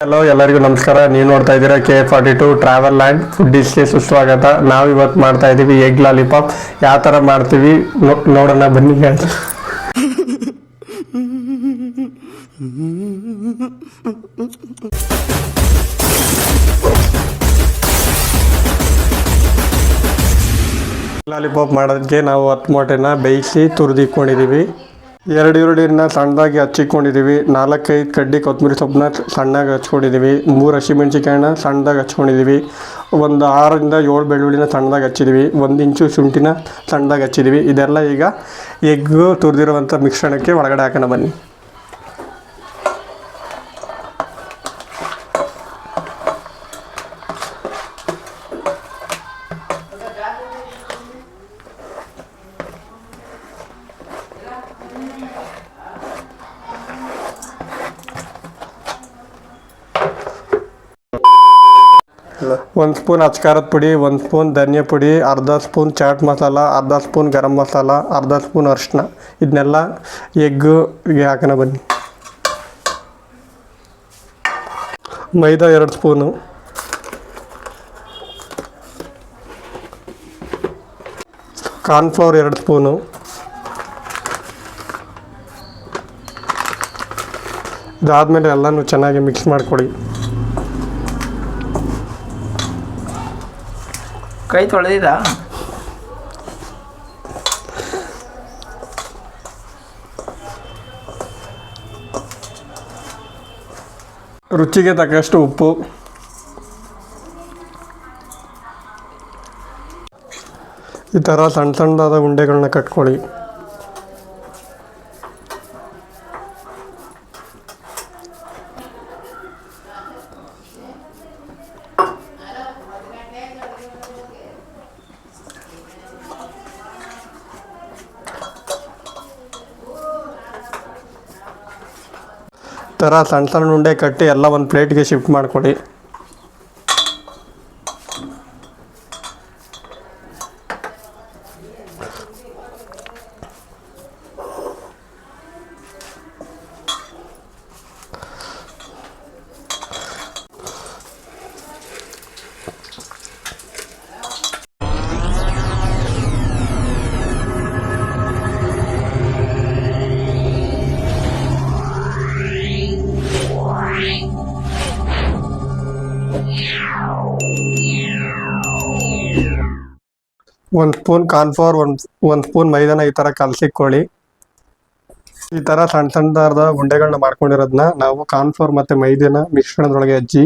Hello ಎಲ್ಲರಿಗೂ ನಮಸ್ಕಾರ. ನೀವು ನೋಡ್ತಾ ಇದ್ದೀರಾ KA42 ಟ್ರಾವೆಲ್ ಆ್ಯಂಡ್ ಫುಡ್ ಡಿಶ್ಗೆ ಸುಸ್ವಾಗತ. ನಾವು ಇವತ್ತು ಮಾಡ್ತಾ ಇದ್ದೀವಿ ಎಗ್ ಲಾಲಿಪಾಪ್. ಯಾವ ಥರ ಮಾಡ್ತೀವಿ ನೋಡೋಣ ಬನ್ನಿ guys. ಲಾಲಿಪಾಪ್ ಮಾಡೋದಕ್ಕೆ ನಾವು 10 ಮೊಟ್ಟೆನ ಬೇಯಿಸಿ ತುರಿದಿಟ್ಕೊಂಡಿದ್ದೀವಿ. 2 ಈರುಳ್ಳಿನ ಸಣ್ಣದಾಗಿ ಹಚ್ಚಿಕೊಂಡಿದ್ದೀವಿ. 4-5 ಕಡ್ಡಿ ಕೊತ್ತಂಬರಿ ಸೊಪ್ಪನ್ನ ಸಣ್ಣದಾಗಿ ಹಚ್ಕೊಂಡಿದ್ದೀವಿ. 3 ಹಸಿಮೆಣ್ಸಿಕಾಯಿನ ಸಣ್ಣದಾಗಿ ಹಚ್ಕೊಂಡಿದ್ದೀವಿ. ಒಂದು 6-7 ಬೆಳ್ಳುಳ್ಳಿನ ಸಣ್ಣದಾಗಿ ಹಚ್ಚಿದ್ದೀವಿ. 1 ಇಂಚು ಶುಂಠಿನ ಸಣ್ಣದಾಗಿ ಹಚ್ಚಿದ್ದೀವಿ. ಇದೆಲ್ಲ ಈಗ ಎಗ್ಗು ತುರಿದಿರುವಂಥ ಮಿಶ್ರಣಕ್ಕೆ ಒಳಗಡೆ ಹಾಕೋಣ ಬನ್ನಿ. ಒಂದು ಸ್ಪೂನ್ ಅಚ್ಕಾರದ ಪುಡಿ, 1 ಸ್ಪೂನ್ ಧನಿಯಾ ಪುಡಿ, ಅರ್ಧ ಸ್ಪೂನ್ ಚಾಟ್ ಮಸಾಲ, ಅರ್ಧ ಸ್ಪೂನ್ ಗರಂ ಮಸಾಲ, ಅರ್ಧ ಸ್ಪೂನ್ ಅರಿಶಿನ. ಇದನ್ನೆಲ್ಲ ಎಗ್ಗಿಗೆ ಹಾಕೋಣ ಬನ್ನಿ. ಮೈದಾ 2 ಸ್ಪೂನು, ಕಾರ್ನ್ಫ್ಲವರ್ 2 ಸ್ಪೂನು, ಇದಾದಮೇಲೆ ಎಲ್ಲನೂ ಚೆನ್ನಾಗಿ ಮಿಕ್ಸ್ ಮಾಡಿಕೊಡಿ. ಕೈ ತೊಳೆದಿರಾ? ರುಚಿಗೆ ತಕ್ಕಷ್ಟು ಉಪ್ಪು, ಈ ಥರ ಸಣ್ಣದಾದ ಉಂಡೆಗಳನ್ನ ಕಟ್ಕೊಳ್ಳಿ. ಥರ ಸಣ್ಣ ಉಂಡೆ ಕಟ್ಟಿ ಎಲ್ಲ ಒಂದು ಪ್ಲೇಟ್ಗೆ ಶಿಫ್ಟ್ ಮಾಡ್ಕೊಳ್ಳಿ. ಒಂದು ಸ್ಪೂನ್ ಕಾರ್ನ್ಫ್ಲವರ್, ಒಂದು ಸ್ಪೂನ್ ಮೈದಾನ ಈ ಥರ ಕಲಸಿಕೊಳ್ಳಿ. ಈ ಥರ ಸಣ್ಣದಾದ ಉಂಡೆಗಳನ್ನ ಮಾಡ್ಕೊಂಡಿರೋದನ್ನ ನಾವು ಕಾರ್ನ್ಫ್ಲವರ್ ಮತ್ತು ಮೈದಾನ ಮಿಶ್ರಣದೊಳಗೆ ಹಚ್ಚಿ,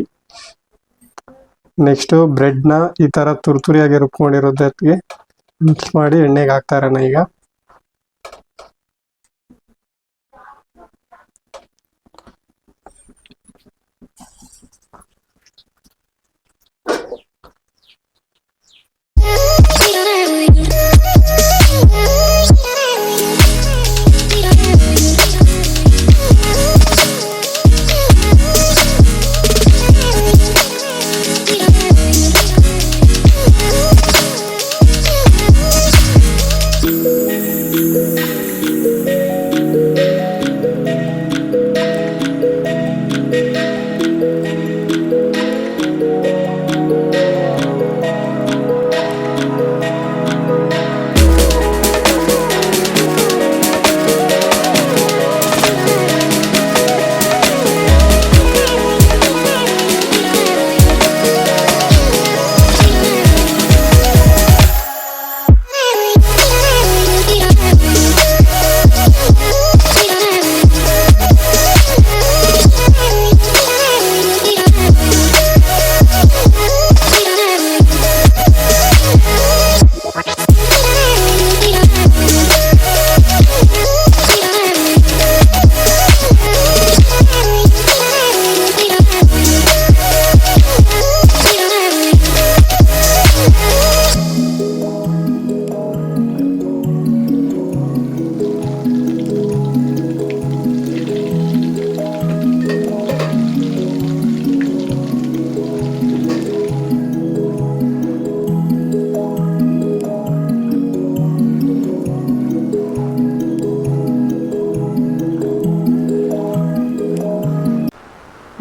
ನೆಕ್ಸ್ಟು ಬ್ರೆಡ್ನ ಈ ಥರ ತುರಿಯಾಗಿ ರುಬ್ಕೊಂಡಿರೋದಕ್ಕೆ ಮಿಕ್ಸ್ ಮಾಡಿ ಎಣ್ಣೆಗೆ ಹಾಕ್ತಾ ಇರೋಣ. ಈಗ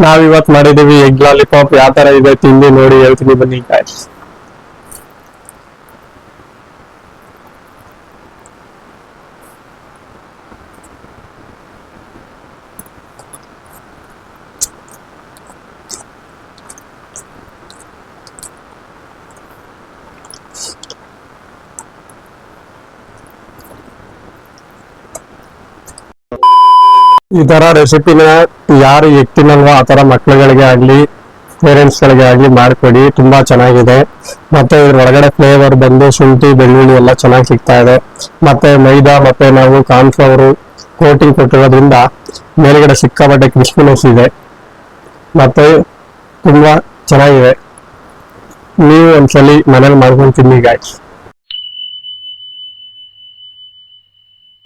ನಾವಿವತ್ತು ಮಾಡಿದೀವಿ ಎಗ್ ಲಾಲಿಪಾಪ್. ಯಾವ ತರ ಇದೆ ತಿಂದು ನೋಡಿ ಹೇಳ್ತೀನಿ ಬನ್ನಿ ಗಾಯ್ಸ್. ಈ ತರ ರೆಸಿಪಿನ ಯಾರು ಎಗ್ ತಿನ್ನಲ್ವೋ ಆ ತರ ಮಕ್ಳುಗಳಿಗೆ ಆಗ್ಲಿ ಪೇರೆಂಟ್ಸ್ ಗಳಿಗೆ ಆಗ್ಲಿ ಮಾಡ್ಕೊಡಿ, ತುಂಬಾ ಚೆನ್ನಾಗಿದೆ. ಮತ್ತೆ ಇದ್ರ ಒಳಗಡೆ ಫ್ಲೇವರ್ ಬಂದು ಶುಂಠಿ ಬೆಳ್ಳುಳ್ಳಿ ಎಲ್ಲ ಚೆನ್ನಾಗಿ ಸಿಗ್ತಾ ಇದೆ. ಮತ್ತೆ ಮೈದಾ ಮತ್ತೆ ನಾವು ಕಾರ್ನ್ಫ್ಲವರ್ ಕೋಟಿಂಗ್ ಕೊಟ್ಟಿರೋದ್ರಿಂದ ಮೇಲ್ಗಡೆ ಸಿಕ್ಕಾಪಟ್ಟೆ ಕ್ರಿಸ್ಪಿನೆಸ್ ಇದೆ. ಮತ್ತೆ ತುಂಬಾ ಚೆನ್ನಾಗಿದೆ. ನೀವು ಒಂದ್ಸಲಿ ಮನೇಲಿ ಮಾಡ್ಕೊಂಡು ತಿನ್ನಿ ಗಾಯ್ಸ್.